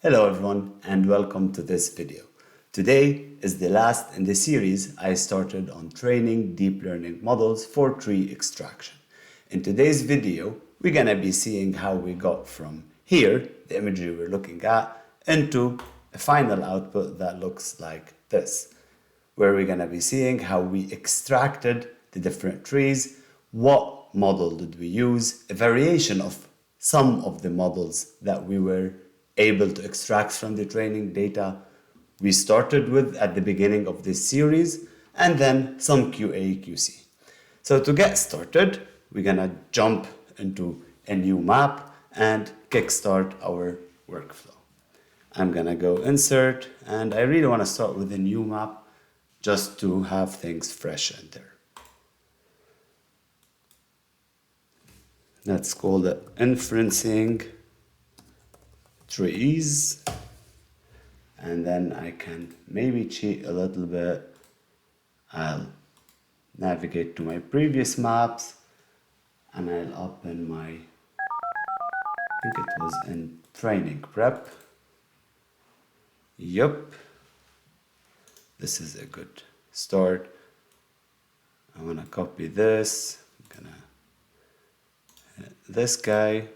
Hello everyone and welcome to this video. Today is the last in the series I started on training deep learning models for tree extraction. In today's video, we're gonna be seeing how we got from here, the imagery we're looking at, into a final output that looks like this, where we're gonna be seeing how we extracted the different trees, what model did we use, a variation of some of the models that we were able to extract from the training data we started with at the beginning of this series, and then some QA/QC. So to get started, we're gonna jump into a new map and kickstart our workflow. I'm gonna go insert, and I really wanna start with a new map just to have things fresh in there. Let's call it Inferencing trees, and then I can maybe cheat a little bit. I'll navigate to my previous maps and I'll open my, I think it was in training prep. Yup, this is a good start. I want to copy this. I'm gonna hit this guy.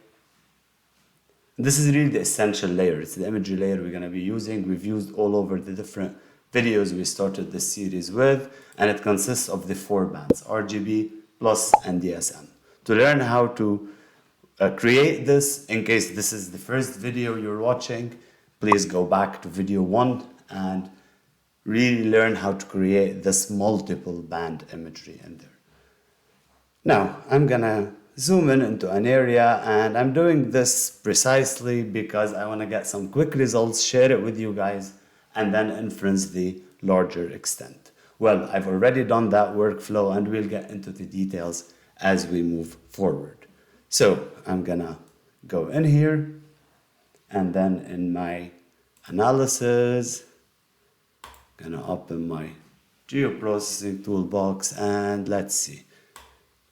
This is really the essential layer. It's the imagery layer we're going to be using. We've used all over the different videos we started this series with, and it consists of the 4 bands, RGB, plus, and DSM. To learn how to create this, in case this is the first video you're watching, please go back to video 1 and really learn how to create this multiple band imagery in there. Now, I'm going to zoom in into an area, and I'm doing this precisely because I want to get some quick results, share it with you guys, and then inference the larger extent. Well, I've already done that workflow and we'll get into the details as we move forward. So I'm gonna go in here, and then in my analysis, gonna open my geoprocessing toolbox, and let's see.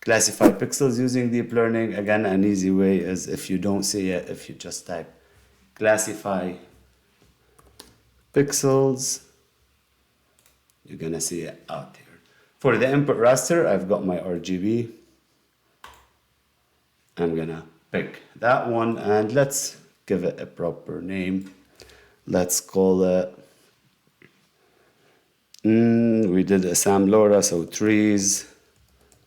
Classify pixels using deep learning. Again, an easy way is, if you don't see it, if you just type classify pixels, you're gonna see it out here. For the input raster, I've got my RGB. I'm gonna pick that one, and let's give it a proper name. Let's call it, we did a SAMLoRA, so trees,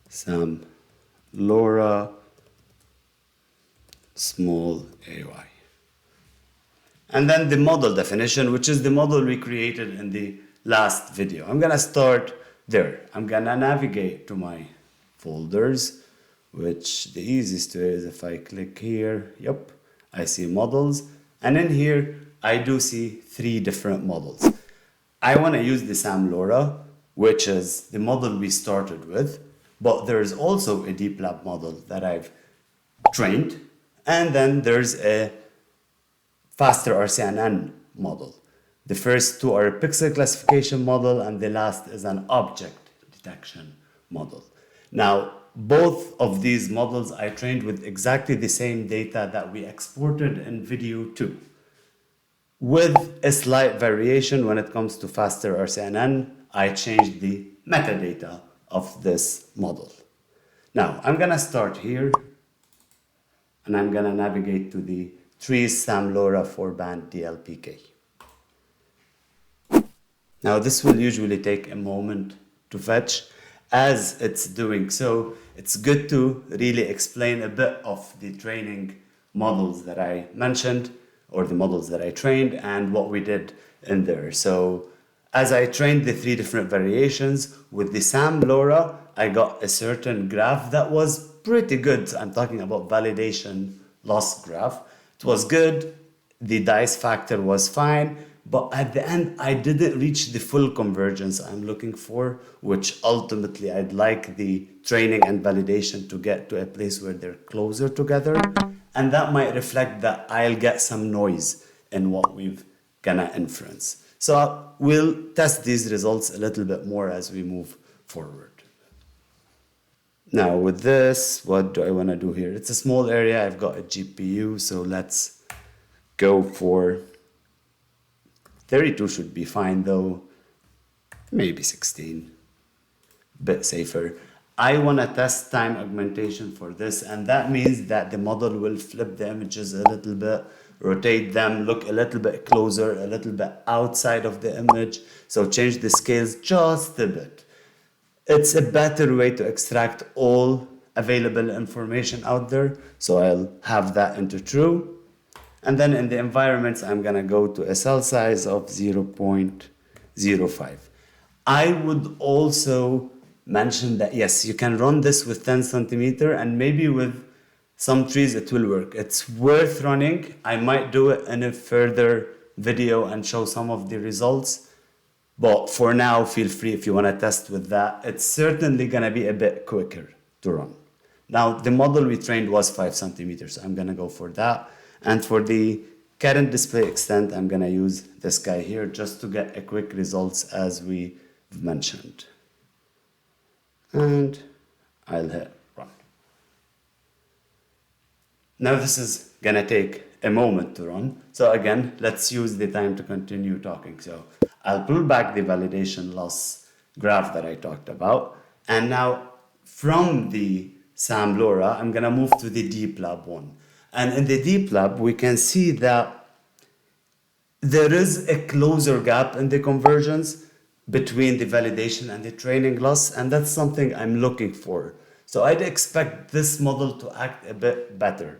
SAMLoRA, small AY. And then the model definition, which is the model we created in the last video. I'm gonna start there. I'm gonna navigate to my folders, which the easiest way is if I click here, yep, I see models. And in here, I do see 3 different models. I wanna use the SAMLoRA, which is the model we started with. But there's also a DeepLab model that I've trained, and then there's a FasterRCNN model. The first 2 are a pixel classification model, and the last is an object detection model. Now, both of these models I trained with exactly the same data that we exported in video 2, with a slight variation. When it comes to FasterRCNN, I changed the metadata of this model. Now, I'm gonna start here, and I'm gonna navigate to the trees SAMLoRA 4-band DLPK. Now, this will usually take a moment to fetch. As it's doing so, it's good to really explain a bit of the training models that I mentioned, or the models that I trained, and what we did in there. So, as I trained the 3 different variations, with the SAMLoRA, I got a certain graph that was pretty good. I'm talking about validation loss graph. It was good, the dice factor was fine, but at the end, I didn't reach the full convergence I'm looking for, which ultimately I'd like the training and validation to get to a place where they're closer together. And that might reflect that I'll get some noise in what we've gonna inference. So we'll test these results a little bit more as we move forward. Now with this, what do I want to do here? It's a small area. I've got a GPU, so let's go for 32 should be fine though, maybe 16, bit safer. I want to test time augmentation for this, and that means that the model will flip the images a little bit, rotate them, look a little bit closer, a little bit outside of the image, so change the scales just a bit. It's a better way to extract all available information out there, so I'll have that into true. And then in the environments, I'm gonna go to a cell size of 0.05. I would also mention that yes, you can run this with 10 centimeter, and maybe with some trees it will work. It's worth running. I might do it in a further video and show some of the results. But for now, feel free if you want to test with that. It's certainly going to be a bit quicker to run. Now, the model we trained was 5 centimeters, so I'm going to go for that. And for the current display extent, I'm going to use this guy here just to get a quick results as we mentioned. And I'll hit run. Now this is going to take a moment to run. So again, let's use the time to continue talking. So I'll pull back the validation loss graph that I talked about. And now from the SAMLoRA, I'm going to move to the DeepLab1. And in the DeepLab, we can see that there is a closer gap in the convergence between the validation and the training loss. And that's something I'm looking for. So I'd expect this model to act a bit better.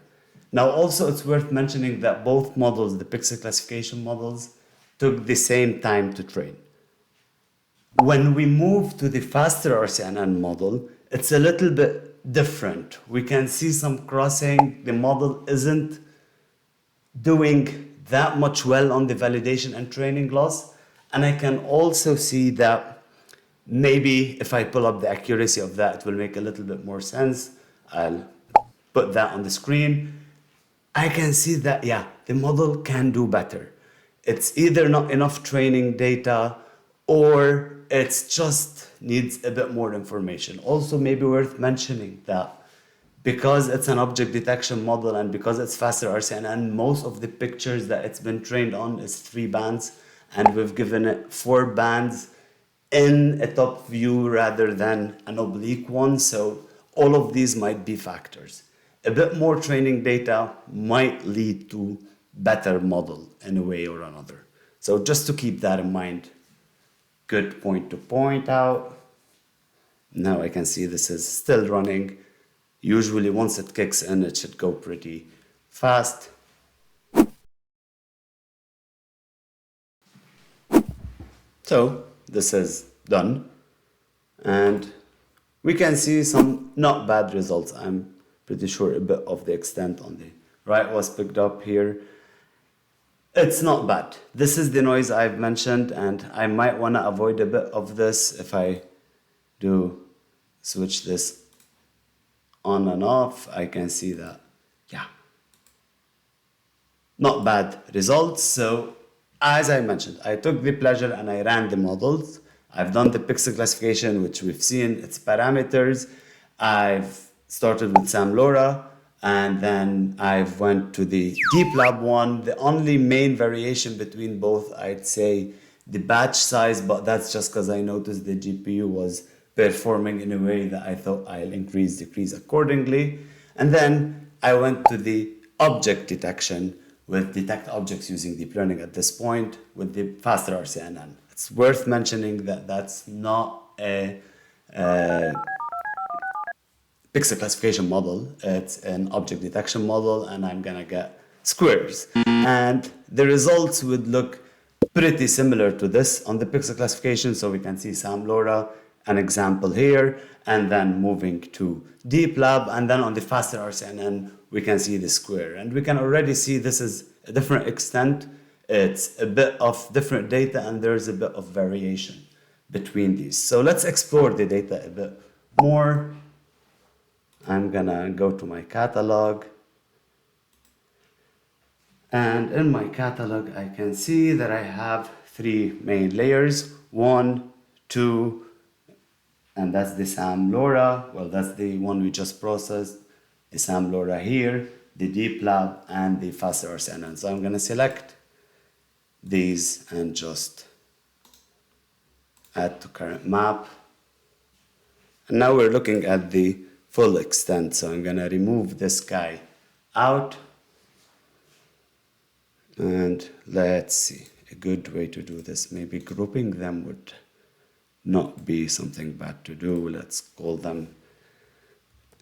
Now, also, it's worth mentioning that both models, the pixel classification models, took the same time to train. When we move to the FasterRCNN model, it's a little bit different. We can see some crossing. The model isn't doing that much well on the validation and training loss. And I can also see that maybe if I pull up the accuracy of that, it will make a little bit more sense. I'll put that on the screen. I can see that, yeah, the model can do better. It's either not enough training data or it's just needs a bit more information. Also, maybe worth mentioning that because it's an object detection model and because it's FasterRCNN, most of the pictures that it's been trained on is 3 bands, and we've given it 4 bands in a top view rather than an oblique one. So all of these might be factors. A bit more training data might lead to better model in a way or another. So just to keep that in mind, good point to point out. Now I can see this is still running. Usually once it kicks in, it should go pretty fast. So this is done. And we can see some not bad results. I'm pretty sure a bit of the extent on the right was picked up here. It's not bad. This is the noise I've mentioned, and I might want to avoid a bit of this if I do switch this on and off. I can see that, yeah, not bad results. So as I mentioned, I took the pleasure and I ran the models. I've done the pixel classification, which we've seen its parameters. I've started with SAMLoRA, and then I went to the DeepLab1. The only main variation between both, I'd say, the batch size, but that's just because I noticed the GPU was performing in a way that I thought I'll decrease accordingly. And then I went to the object detection with detect objects using deep learning at this point with the FasterRCNN. It's worth mentioning that that's not a pixel classification model. It's an object detection model, and I'm gonna get squares. And the results would look pretty similar to this on the pixel classification. So we can see SAMLoRA, an example here, and then moving to DeepLab, and then on the FasterRCNN, we can see the square. And we can already see this is a different extent. It's a bit of different data, and there's a bit of variation between these. So let's explore the data a bit more. I'm gonna go to my catalog. And in my catalog, I can see that I have 3 main layers, 1, 2, and that's the SAMLoRA. Well, that's the one we just processed. The SAMLoRA here, the DeepLab, and the FasterRCNN. So I'm gonna select these and just add to current map. And now we're looking at the full extent. So I'm gonna remove this guy out. And let's see, a good way to do this, maybe grouping them would not be something bad to do. Let's call them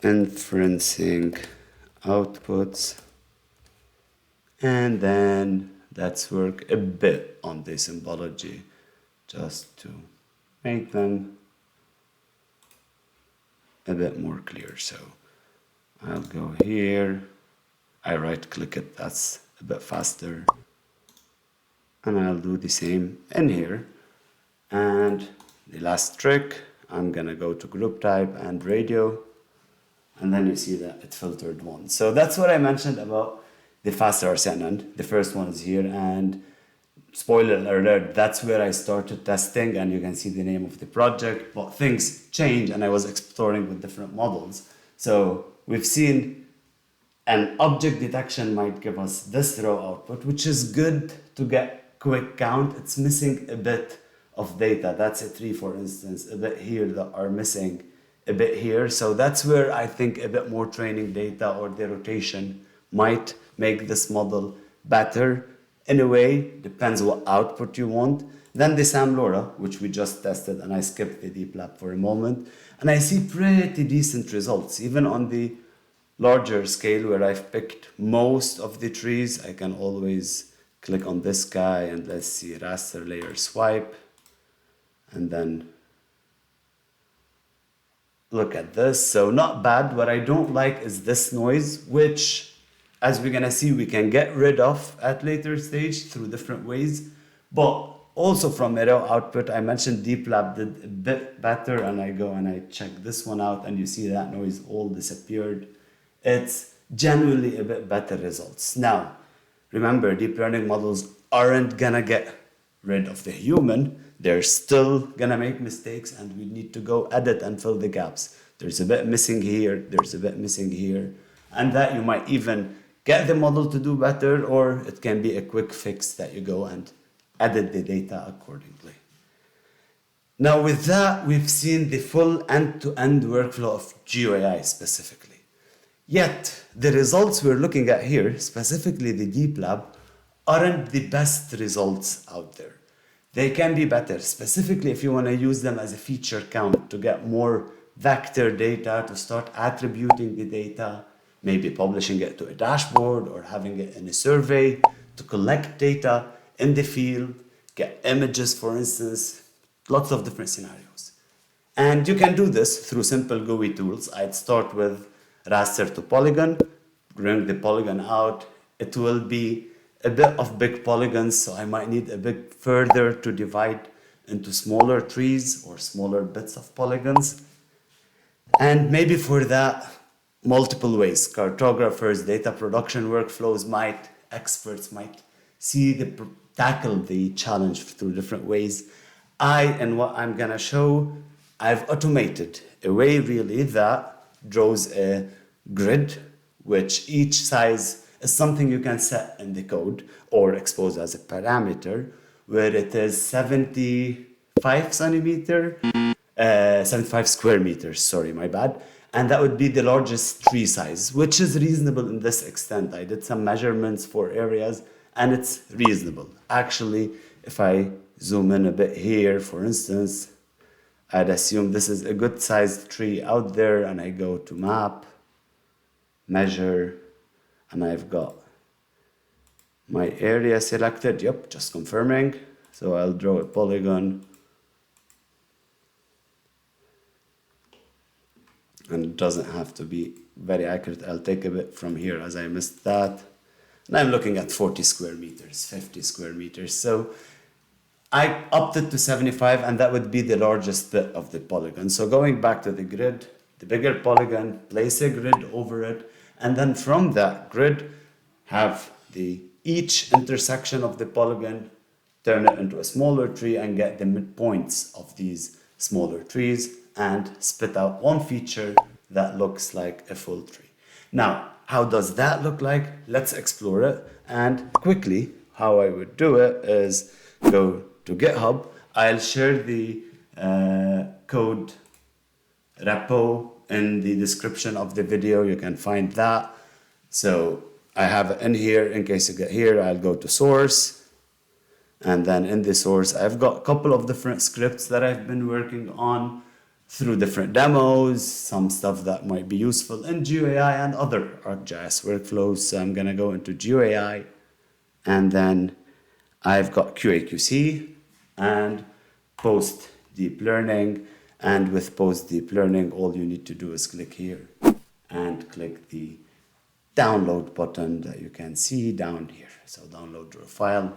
inferencing outputs. And then let's work a bit on the symbology just to make them a bit more clear. So I'll go here, I right click it, that's a bit faster. And I'll do the same in here. And the last trick, I'm gonna go to group type and radio. And then you see that it filtered one. So that's what I mentioned about the FasterRCNN. The first one is here, and spoiler alert, that's where I started testing, and you can see the name of the project, but things change and I was exploring with different models. So we've seen an object detection might give us this raw output, which is good to get quick count. It's missing a bit of data. That's a tree, for instance, a bit here that are missing a bit here. So that's where I think a bit more training data or the rotation might make this model better. In a way, depends what output you want. Then the SAMLoRA, which we just tested, and I skipped the DeepLab for a moment, and I see pretty decent results, even on the larger scale where I've picked most of the trees. I can always click on this guy and let's see, raster layer swipe, and then look at this. So not bad. What I don't like is this noise, which, as we're gonna see, we can get rid of at later stage through different ways. But also from a raw output, I mentioned DeepLab did a bit better, and I go and I check this one out and you see that noise all disappeared. It's genuinely a bit better results. Now, remember, deep learning models aren't gonna get rid of the human. They're still gonna make mistakes, and we need to go edit and fill the gaps. There's a bit missing here, there's a bit missing here, and that you might even get the model to do better, or it can be a quick fix that you go and edit the data accordingly. Now with that, we've seen the full end-to-end workflow of GeoAI specifically. Yet, the results we're looking at here, specifically the DeepLab, aren't the best results out there. They can be better, specifically if you want to use them as a feature count to get more vector data, to start attributing the data, maybe publishing it to a dashboard or having it in a survey to collect data in the field, get images, for instance, lots of different scenarios. And you can do this through simple GUI tools. I'd start with raster to polygon, bring the polygon out. It will be a bit of big polygons, so I might need a bit further to divide into smaller trees or smaller bits of polygons. And maybe for that, multiple ways. Cartographers, data production workflows experts might tackle the challenge through different ways. In what I'm gonna show, I've automated a way really that draws a grid, which each size is something you can set in the code or expose as a parameter, where it is 75 square meters, sorry, my bad. And that would be the largest tree size, which is reasonable in this extent. I did some measurements for areas and it's reasonable. Actually, if I zoom in a bit here, for instance, I'd assume this is a good sized tree out there, and I go to map, measure, and I've got my area selected. Yep, just confirming. So I'll draw a polygon. And it doesn't have to be very accurate. I'll take a bit from here as I missed that. And I'm looking at 40 square meters, 50 square meters. So I opted to 75, and that would be the largest bit of the polygon. So going back to the grid, the bigger polygon, place a grid over it, and then from that grid, have each intersection of the polygon, turn it into a smaller tree and get the midpoints of these smaller trees and spit out one feature that looks like a full tree. Now, how does that look like? Let's explore it. And quickly, how I would do it is go to GitHub. I'll share the code repo in the description of the video. You can find that. So I have it in here. In case you get here, I'll go to source. And then in the source, I've got a couple of different scripts that I've been working on through different demos, some stuff that might be useful in GeoAI and other ArcGIS workflows. So I'm going to go into GeoAI, and then I've got QA/QC and post deep learning. And with post deep learning, all you need to do is click here and click the download button that you can see down here. So download your file.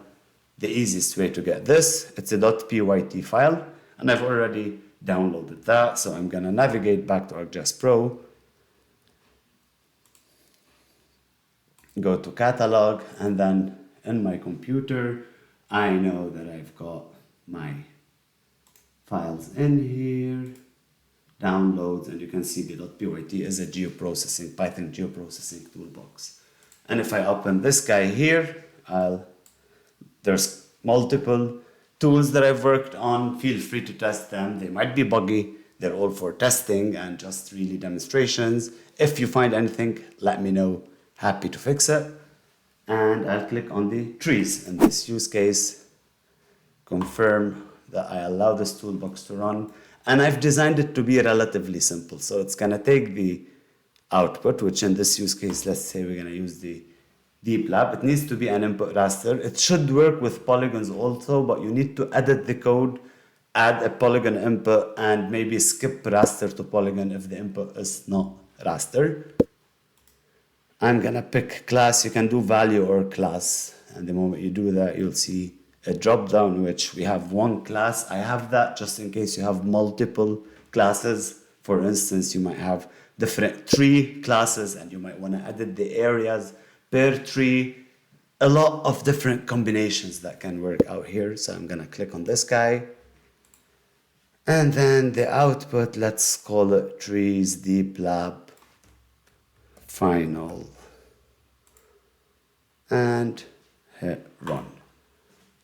The easiest way to get this, it's a .pyt file, and I've already downloaded that. So I'm going to navigate back to ArcGIS Pro, go to catalog, and then in my computer, I know that I've got my files in here, downloads, and you can see the .pyt is a geoprocessing, Python geoprocessing toolbox. And if I open this guy here, there's multiple tools that I've worked on. Feel free to test them. They might be buggy. They're all for testing and just really demonstrations. If you find anything, let me know. Happy to fix it. And I'll click on the trees in this use case, confirm that I allow this toolbox to run. And I've designed it to be relatively simple. So it's going to take the output, which in this use case, let's say we're going to use the DeepLab. It needs to be an input raster. It should work with polygons also, but you need to edit the code, add a polygon input, and maybe skip raster to polygon if the input is not raster. I'm going to pick class. You can do value or class. And the moment you do that, you'll see a drop down, which we have one class. I have that just in case you have multiple classes. For instance, you might have different tree classes and you might want to edit the areas per tree. A lot of different combinations that can work out here. So I'm going to click on this guy. And then the output, let's call it trees DeepLab final. And hit run.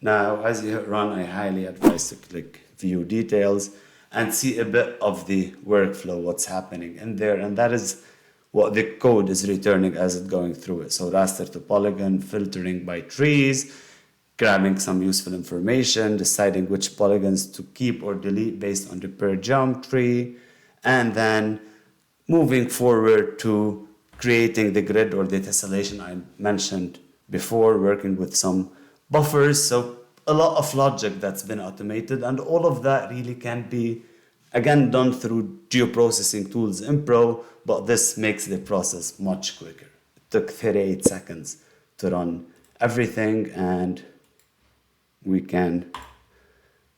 Now, as you hit run, I highly advise to click view details and see a bit of the workflow, what's happening in there. And that is what the code is returning as it's going through it. So raster to polygon, filtering by trees, grabbing some useful information, deciding which polygons to keep or delete based on the per geometry, and then moving forward to creating the grid or the tessellation I mentioned before, working with some buffers. So a lot of logic that's been automated, and all of that really can be again done through geoprocessing tools in Pro, but this makes the process much quicker. It took 38 seconds to run everything, and we can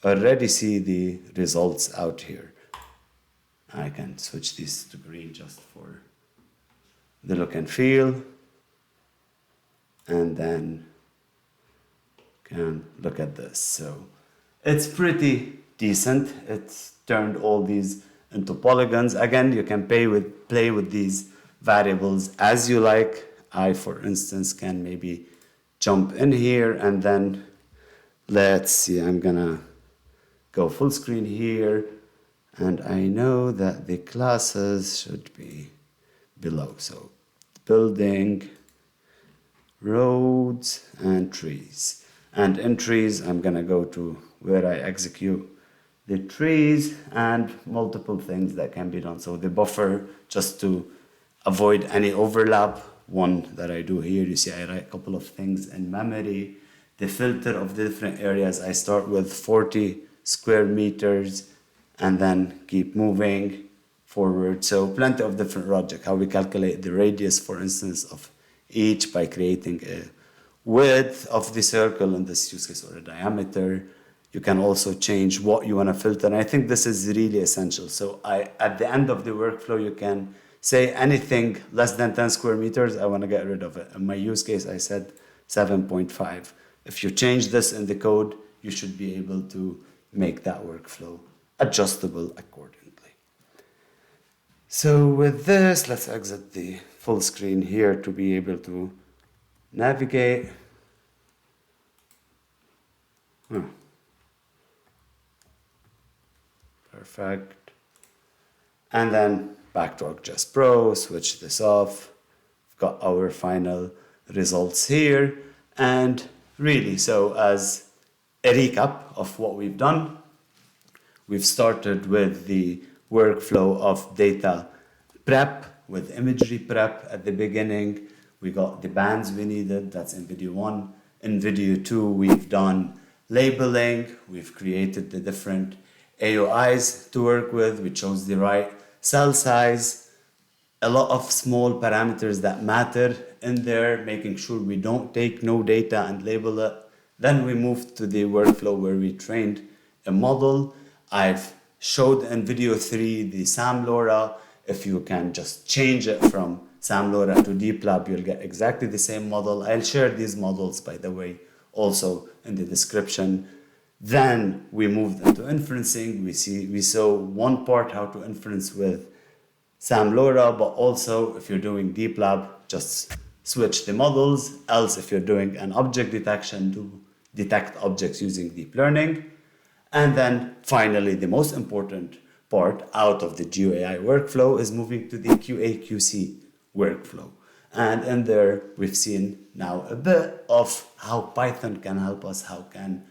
already see the results out here. I can switch these to green just for the look and feel, and then can look at this. So it's pretty decent. It's turned all these into polygons. Again, you can play with these variables as you like. I, for instance, can maybe jump in here, and then let's see, I'm gonna go full screen here, and I know that the classes should be below. So building, roads, and trees. And in trees, I'm gonna go to where I execute the trees and multiple things that can be done. So the buffer, just to avoid any overlap, one that I do here, you see I write a couple of things in memory. The filter of the different areas, I start with 40 square meters and then keep moving forward. So plenty of different logic, how we calculate the radius, for instance, of each by creating a width of the circle, in this use case, or a diameter. You can also change what you want to filter. And I think this is really essential. So at the end of the workflow, you can say anything less than 10 square meters, I want to get rid of it. In my use case, I said 7.5. If you change this in the code, you should be able to make that workflow adjustable accordingly. So with this, let's exit the full screen here to be able to navigate. Perfect. And then back to ArcGIS Pro, switch this off. We've got our final results here. And really, so as a recap of what we've done, we've started with the workflow of data prep, with imagery prep at the beginning. We got the bands we needed, that's in video 1. In video 2, we've done labeling, we've created the different AOIs to work with, we chose the right cell size, a lot of small parameters that matter in there, making sure we don't take no data and label it. Then we moved to the workflow where we trained a model. I've showed in video 3 the SAMLoRA. If you can just change it from SAMLoRA to DeepLab, you'll get exactly the same model. I'll share these models, by the way, also in the description. Then we moved into inferencing. We saw one part how to inference with SAMLoRA, but also if you're doing DeepLab, just switch the models. Else, if you're doing an object detection, do detect objects using deep learning. And then finally, the most important part out of the GeoAI workflow is moving to the QA/QC workflow. And in there, we've seen now a bit of how Python can help us, how can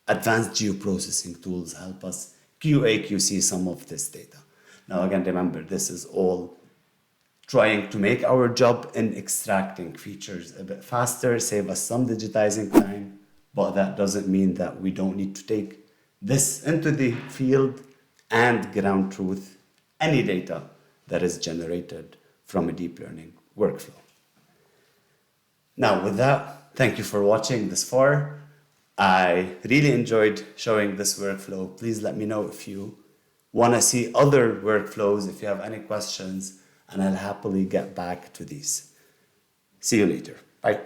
advanced geoprocessing tools help us QA/QC some of this data. Now again, remember, this is all trying to make our job in extracting features a bit faster, save us some digitizing time, but that doesn't mean that we don't need to take this into the field and ground truth any data that is generated from a deep learning workflow. Now with that, thank you for watching this far. I really enjoyed showing this workflow. Please let me know if you want to see other workflows, if you have any questions, and I'll happily get back to these. See you later. Bye.